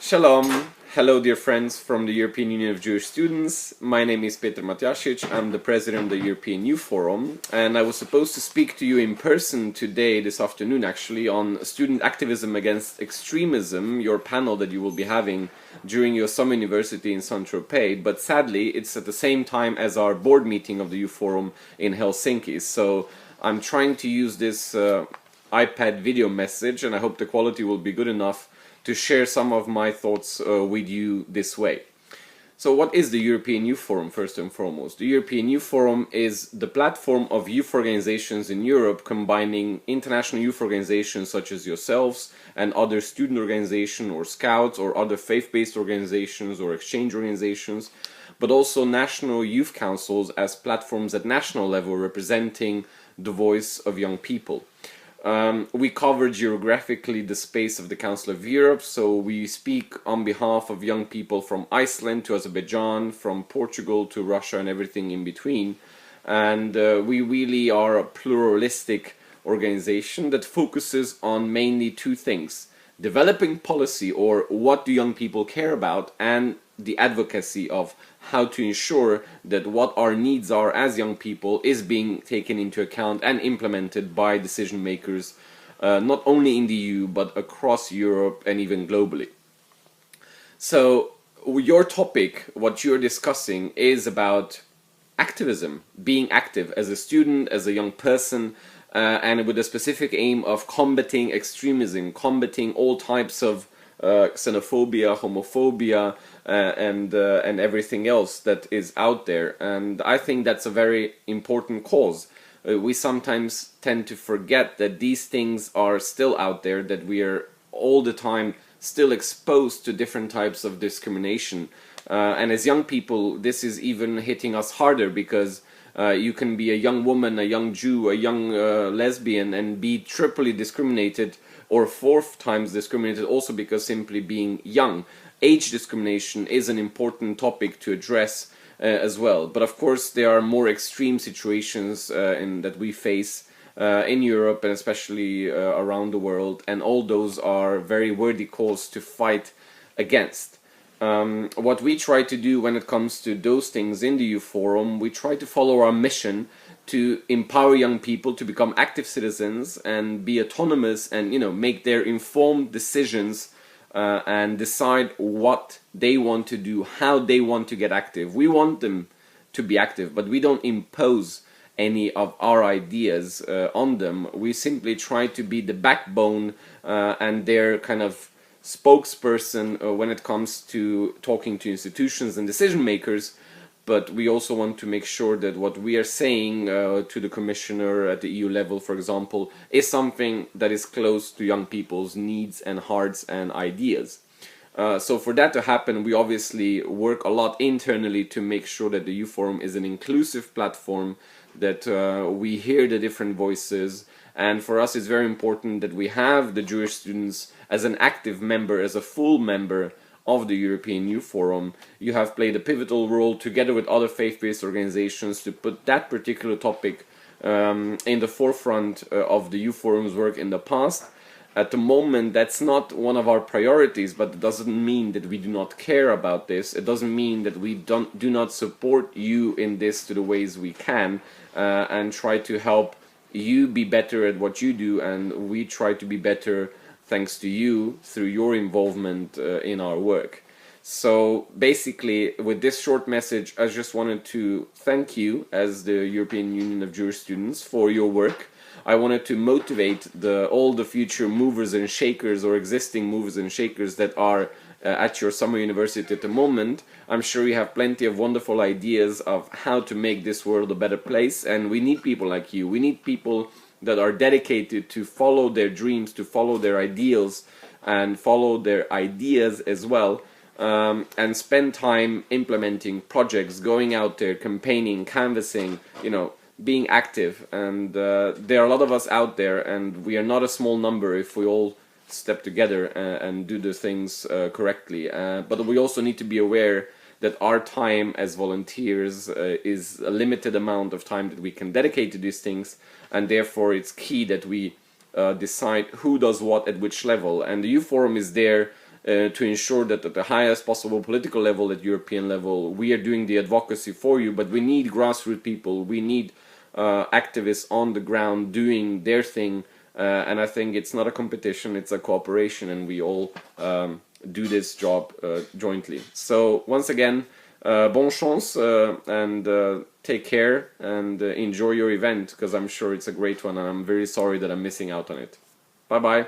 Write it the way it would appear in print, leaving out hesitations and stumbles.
Shalom! Hello dear friends from the European Union of Jewish Students. My name is Peter Matjasic. I'm the president of the European Youth Forum, and I was supposed to speak to you in person today, this afternoon actually, on student activism against extremism, your panel that you will be having during your summer university in Saint-Tropez, but sadly it's at the same time as our board meeting of the Youth Forum in Helsinki, so I'm trying to use this iPad video message, and I hope the quality will be good enough to share some of my thoughts with you this way. So what is the European Youth Forum, first and foremost? The European Youth Forum is the platform of youth organizations in Europe, combining international youth organizations such as yourselves and other student organizations or scouts or other faith-based organizations or exchange organizations, but also national youth councils as platforms at national level representing the voice of young people. We cover geographically the space of the Council of Europe, so we speak on behalf of young people from Iceland to Azerbaijan, from Portugal to Russia and everything in between. And we really are a pluralistic organization that focuses on mainly two things: developing policy, or what do young people care about, and the advocacy of how to ensure that what our needs are as young people is being taken into account and implemented by decision makers, not only in the EU but across Europe and even globally. So your topic, what you're discussing, is about activism, being active as a student, as a young person, and with a specific aim of combating extremism, combating all types of xenophobia, homophobia, and everything else that is out there. And I think that's a very important cause. We sometimes tend to forget that these things are still out there, that we are all the time still exposed to different types of discrimination. And as young people, this is even hitting us harder, because you can be a young woman, a young Jew, a young lesbian, and be triply discriminated, or fourth times discriminated, also because simply being young. Age discrimination is an important topic to address as well. But of course there are more extreme situations that we face in Europe and especially around the world, and all those are very worthy cause to fight against. What we try to do when it comes to those things in the Youth Forum, we try to follow our mission to empower young people to become active citizens and be autonomous and, make their informed decisions and decide what they want to do, how they want to get active. We want them to be active, but we don't impose any of our ideas on them. We simply try to be the backbone and their kind of spokesperson when it comes to talking to institutions and decision makers. But we also want to make sure that what we are saying to the commissioner at the EU level, for example, is something that is close to young people's needs and hearts and ideas. So for that to happen, we obviously work a lot internally to make sure that the Youth Forum is an inclusive platform, that we hear the different voices. And for us it's very important that we have the Jewish students as an active member, as a full member of the European Youth Forum. You have played a pivotal role together with other faith-based organizations to put that particular topic in the forefront of the Youth Forum's work in the past. At the moment that's not one of our priorities, but it doesn't mean that we do not care about this. It doesn't mean that we do not support you in this to the ways we can and try to help you be better at what you do, and we try to be better thanks to you through your involvement in our work. So basically, with this short message, I just wanted to thank you as the European Union of Jewish Students for your work. I wanted to motivate all the future movers and shakers, or existing movers and shakers, that are at your summer university at the moment. I'm sure you have plenty of wonderful ideas of how to make this world a better place, and we need people like you. We need people that are dedicated to follow their dreams, to follow their ideals, and follow their ideas as well, and spend time implementing projects, going out there, campaigning, canvassing, being active. And there are a lot of us out there, and we are not a small number if we all step together and do the things correctly. But we also need to be aware that our time as volunteers is a limited amount of time that we can dedicate to these things, and therefore it's key that we decide who does what at which level. And the Youth Forum is there to ensure that at the highest possible political level, at European level, we are doing the advocacy for you. But we need grassroots people, we need activists on the ground doing their thing, and I think it's not a competition, it's a cooperation, and we all do this job jointly. So once again, bon chance, and take care, and enjoy your event, because I'm sure it's a great one, and I'm very sorry that I'm missing out on it. Bye bye.